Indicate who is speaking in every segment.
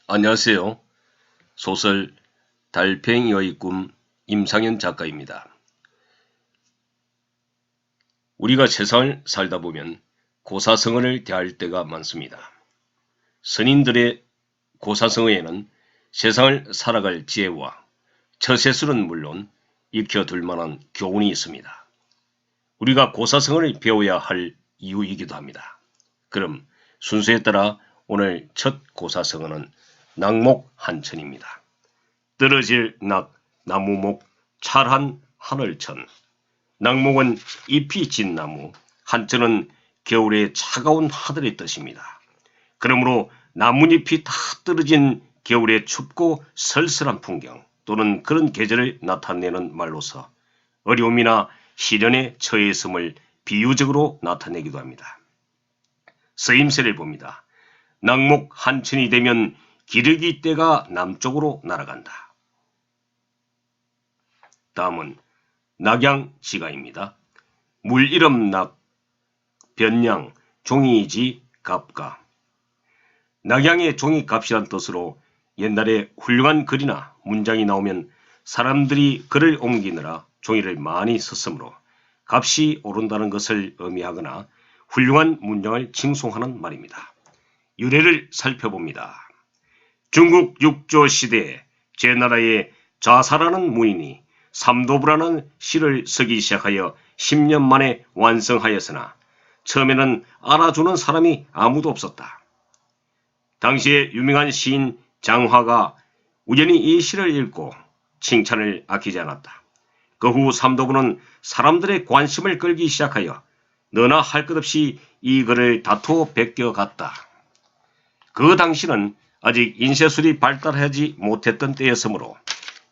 Speaker 1: 안녕하세요. 소설 달팽이의 꿈 임상현 작가입니다. 우리가 세상을 살다 보면 고사성어를 대할 때가 많습니다. 선인들의 고사성어에는 세상을 살아갈 지혜와 처세술은 물론 익혀둘 만한 교훈이 있습니다. 우리가 고사성어를 배워야 할 이유이기도 합니다. 그럼 순서에 따라 오늘 첫 고사성어는 낙목한천입니다. 떨어질 낙, 나무목, 찰한 하늘천. 낙목은 잎이 진 나무, 한천은 겨울의 차가운 하늘의 뜻입니다. 그러므로 나뭇잎이 다 떨어진 겨울의 춥고 쓸쓸한 풍경 또는 그런 계절을 나타내는 말로서 어려움이나 시련에 처해 있음을 비유적으로 나타내기도 합니다. 쓰임새를 봅니다. 낙목 한천이 되면 기러기 떼가 남쪽으로 날아간다. 다음은 낙양지가입니다. 물이름 낙, 변양, 종이지, 갑가. 낙양의 종이값이란 뜻으로 옛날에 훌륭한 글이나 문장이 나오면 사람들이 글을 옮기느라 종이를 많이 썼으므로 값이 오른다는 것을 의미하거나 훌륭한 문장을 칭송하는 말입니다. 유래를 살펴봅니다. 중국 육조 시대에 제나라의 자사라는 무인이 삼도부라는 시를 쓰기 시작하여 10년 만에 완성하였으나 처음에는 알아주는 사람이 아무도 없었다. 당시에 유명한 시인 장화가 우연히 이 시를 읽고 칭찬을 아끼지 않았다. 그 후 삼도부는 사람들의 관심을 끌기 시작하여 너나 할 것 없이 이 글을 다투어 베껴갔다. 그 당시는 아직 인쇄술이 발달하지 못했던 때였으므로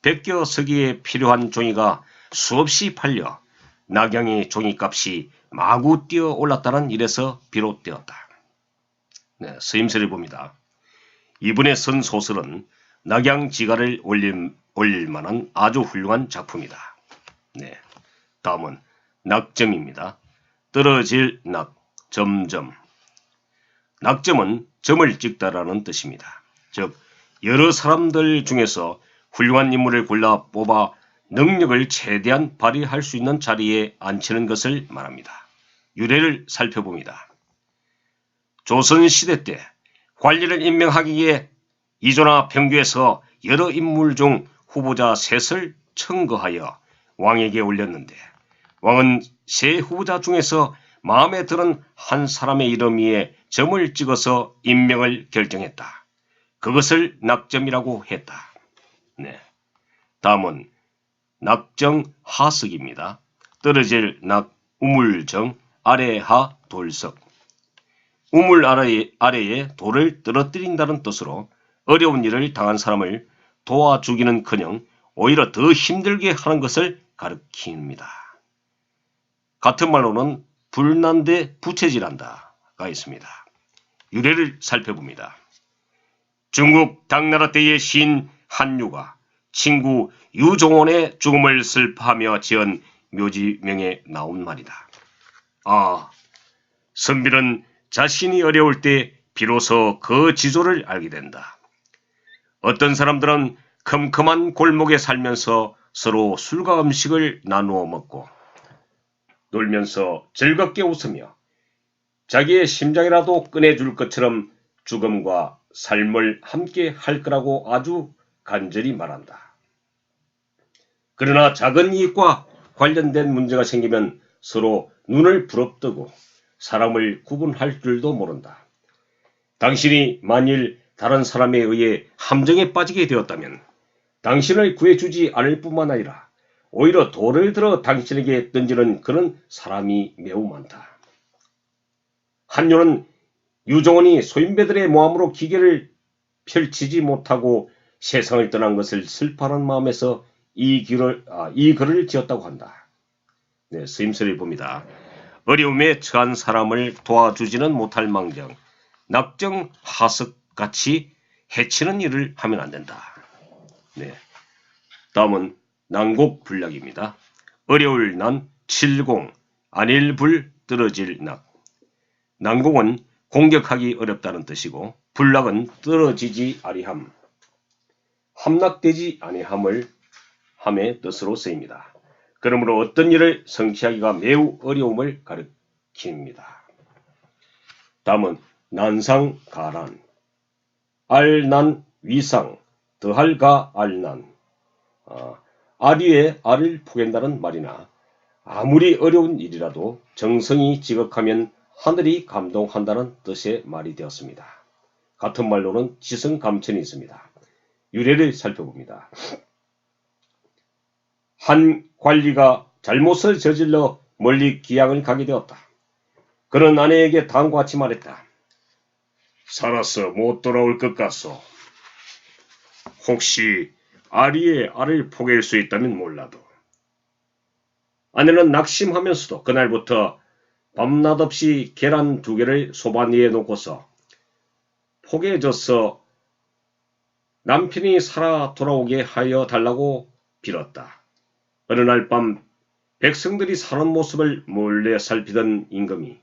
Speaker 1: 베껴 쓰기에 필요한 종이가 수없이 팔려 낙양의 종이값이 마구 뛰어 올랐다는 일에서 비롯되었다. 쓰임새를 봅니다. 이번에 쓴 소설은 낙양지가를 올릴 만한 아주 훌륭한 작품이다. 다음은 낙점입니다. 떨어질 낙, 점점. 낙점은 점을 찍다라는 뜻입니다. 즉 여러 사람들 중에서 훌륭한 인물을 골라 뽑아 능력을 최대한 발휘할 수 있는 자리에 앉히는 것을 말합니다. 유래를 살펴봅니다. 조선시대 때 관리를 임명하기에 이조나 평교에서 여러 인물 중 후보자 셋을 청거하여 왕에게 올렸는데 왕은 세 후보자 중에서 마음에 드는 한 사람의 이름 위에 점을 찍어서 임명을 결정했다. 그것을 낙점이라고 했다. 다음은 낙정하석입니다. 떨어질 낙, 우물정, 아래하, 돌석. 우물 아래에 돌을 떨어뜨린다는 뜻으로 어려운 일을 당한 사람을 도와주기는커녕 오히려 더 힘들게 하는 것을 가리킵니다. 같은 말로는 불난데 부채질한다가 있습니다. 유래를 살펴봅니다. 중국 당나라 때의 시인 한유가 친구 유종원의 죽음을 슬퍼하며 지은 묘지명에 나온 말이다. 선비는 자신이 어려울 때 비로소 그 지조를 알게 된다. 어떤 사람들은 컴컴한 골목에 살면서 서로 술과 음식을 나누어 먹고 놀면서 즐겁게 웃으며 자기의 심장이라도 꺼내줄 것처럼 죽음과 삶을 함께 할 거라고 아주 간절히 말한다. 그러나 작은 이익과 관련된 문제가 생기면 서로 눈을 부릅뜨고 사람을 구분할 줄도 모른다. 당신이 만일 다른 사람에 의해 함정에 빠지게 되었다면 당신을 구해주지 않을 뿐만 아니라 오히려 돌을 들어 당신에게 던지는 그런 사람이 매우 많다. 한유는 유종원이 소인배들의 모함으로 기계를 펼치지 못하고 세상을 떠난 것을 슬퍼하는 마음에서 이 글을 지었다고 한다. 쓰임새를 봅니다. 어려움에 처한 사람을 도와주지는 못할 망정 낙정하석같이 해치는 일을 하면 안 된다. 다음은 난곡불락입니다. 어려울 난, 칠공, 안일불, 떨어질 낙. 난곡은 공격하기 어렵다는 뜻이고 불락은 떨어지지 아니함, 함락되지 아니함을 함의 뜻으로 쓰입니다. 그러므로 어떤 일을 성취하기가 매우 어려움을 가리킵니다. 다음은 난상가란, 알난 위상, 더할가 알난, 알 위에 알을 포갠다는 말이나 아무리 어려운 일이라도 정성이 지극하면 하늘이 감동한다는 뜻의 말이 되었습니다. 같은 말로는 지성감천이 있습니다. 유래를 살펴봅니다. 한 관리가 잘못을 저질러 멀리 귀향을 가게 되었다. 그는 아내에게 다음과 같이 말했다. 살아서 못 돌아올 것 같소. 혹시 알 위에 알을 포갤 수 있다면 몰라도. 아내는 낙심하면서도 그날부터 밤낮 없이 계란 2개를 소반 위에 놓고서 포개져서 남편이 살아 돌아오게 하여 달라고 빌었다. 어느 날 밤 백성들이 사는 모습을 몰래 살피던 임금이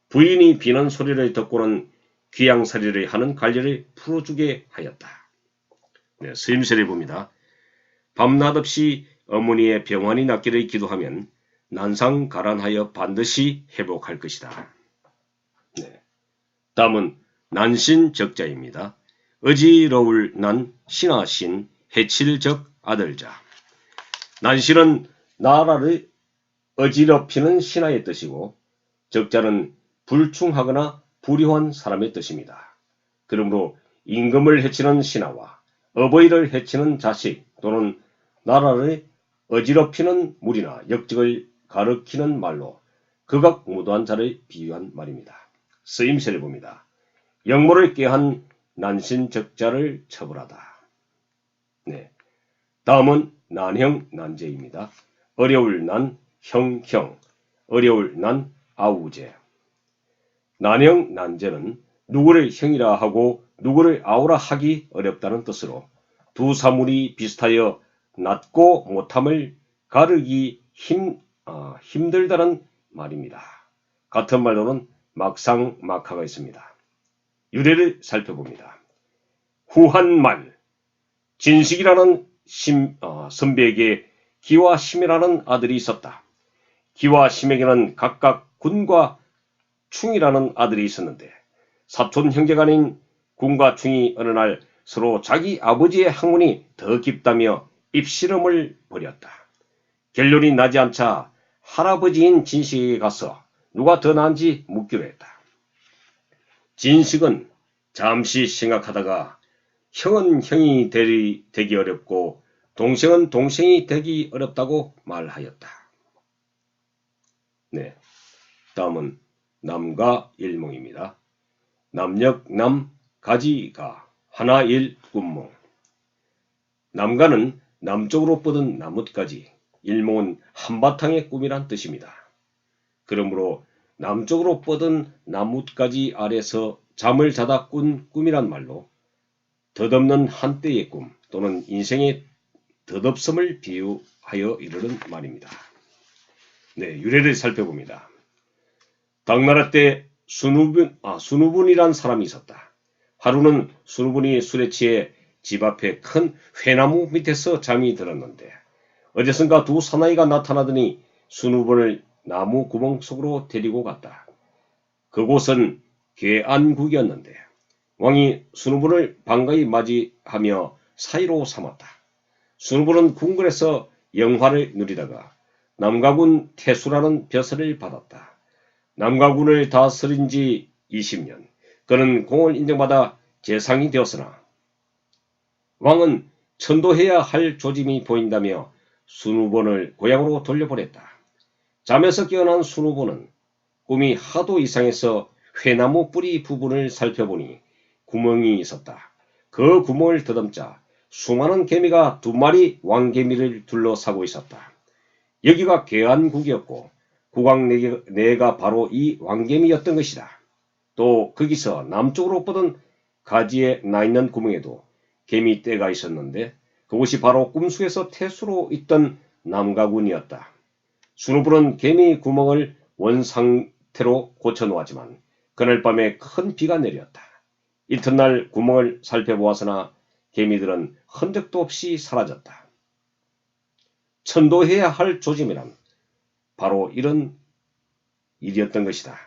Speaker 1: 부인이 비는 소리를 듣고는 귀양살이를 하는 관리를 풀어주게 하였다. 네, 서임설에 봅니다. 밤낮 없이 어머니의 병환이 낫기를 기도하면 난상가란하여 반드시 회복할 것이다. 네. 다음은 난신적자입니다. 어지러울 난, 신하신, 해칠적 아들자. 난신은 나라를 어지럽히는 신하의 뜻이고 적자는 불충하거나 불효한 사람의 뜻입니다. 그러므로 임금을 해치는 신하와 어버이를 해치는 자식 또는 나라를 어지럽히는 무리나 역적을 가리키는 말로 극악무도한 자를 비유한 말입니다. 쓰임새를 봅니다. 영모를 꾀한 난신적자를 처벌하다. 네. 다음은 난형 난제입니다. 어려울 난, 형형, 어려울 난, 아우제. 난형 난제는 누구를 형이라 하고 누구를 아우라 하기 어렵다는 뜻으로 두 사물이 비슷하여 낮고 못함을 가르기 힘들다는 말입니다. 같은 말로는 막상막하가 있습니다. 유래를 살펴봅니다. 후한말, 진식이라는 선비에게 기와 심이라는 아들이 있었다. 기와 심에게는 각각 군과 충이라는 아들이 있었는데 사촌 형제간인 군과 충이 어느 날 서로 자기 아버지의 학문이 더 깊다며 입씨름을 벌였다. 결론이 나지 않자 할아버지인 진식에게 가서 누가 더 나은지 묻기로 했다. 진식은 잠시 생각하다가 형은 형이 되기 어렵고 동생은 동생이 되기 어렵다고 말하였다. 네, 다음은 남가 일몽입니다. 남역 남 가지가 하나일 군몽. 남가는 남쪽으로 뻗은 나뭇가지, 일몽은 한바탕의 꿈이란 뜻입니다. 그러므로 남쪽으로 뻗은 나뭇가지 아래서 잠을 자다 꾼 꿈이란 말로 덧없는 한때의 꿈 또는 인생의 덧없음을 비유하여 이르는 말입니다. 네, 유래를 살펴봅니다. 당나라 때 순우분이란 사람이 있었다. 하루는 순우분이 술에 취해 집 앞에 큰 회나무 밑에서 잠이 들었는데 어디선가 두 사나이가 나타나더니 순우분을 나무 구멍 속으로 데리고 갔다. 그곳은 괴안국이었는데 왕이 순우분을 반가이 맞이하며 사이로 삼았다. 순우분은 궁궐에서 영화를 누리다가 남가군 태수라는 벼슬을 받았다. 남가군을 다스린 지 20년, 그는 공을 인정받아 재상이 되었으나 왕은 천도해야 할 조짐이 보인다며 순우본을 고향으로 돌려보냈다. 잠에서 깨어난 순우본은 꿈이 하도 이상해서 회나무 뿌리 부분을 살펴보니 구멍이 있었다. 그 구멍을 더듬자 수많은 개미가 2마리 왕개미를 둘러싸고 있었다. 여기가 괴안국이었고 국왕 4가 바로 이 왕개미였던 것이다. 또 거기서 남쪽으로 뻗은 가지에 나있는 구멍에도 개미 떼가 있었는데 그곳이 바로 꿈속에서 태수로 있던 남가군이었다. 순우분은 개미 구멍을 원상태로 고쳐놓았지만 그날 밤에 큰 비가 내렸다. 이튿날 구멍을 살펴보았으나 개미들은 흔적도 없이 사라졌다. 천도해야 할 조짐이란 바로 이런 일이었던 것이다.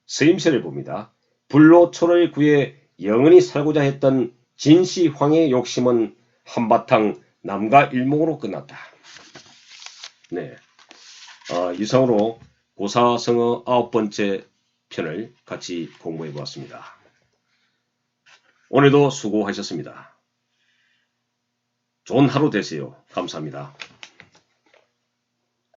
Speaker 1: 서임시를 봅니다. 불로초를 구해 영원히 살고자 했던 진시황의 욕심은 한바탕 남과 일몽으로 끝났다. 네, 이상으로 고사성어 9번째 편을 같이 공부해 보았습니다. 오늘도 수고하셨습니다. 좋은 하루 되세요. 감사합니다.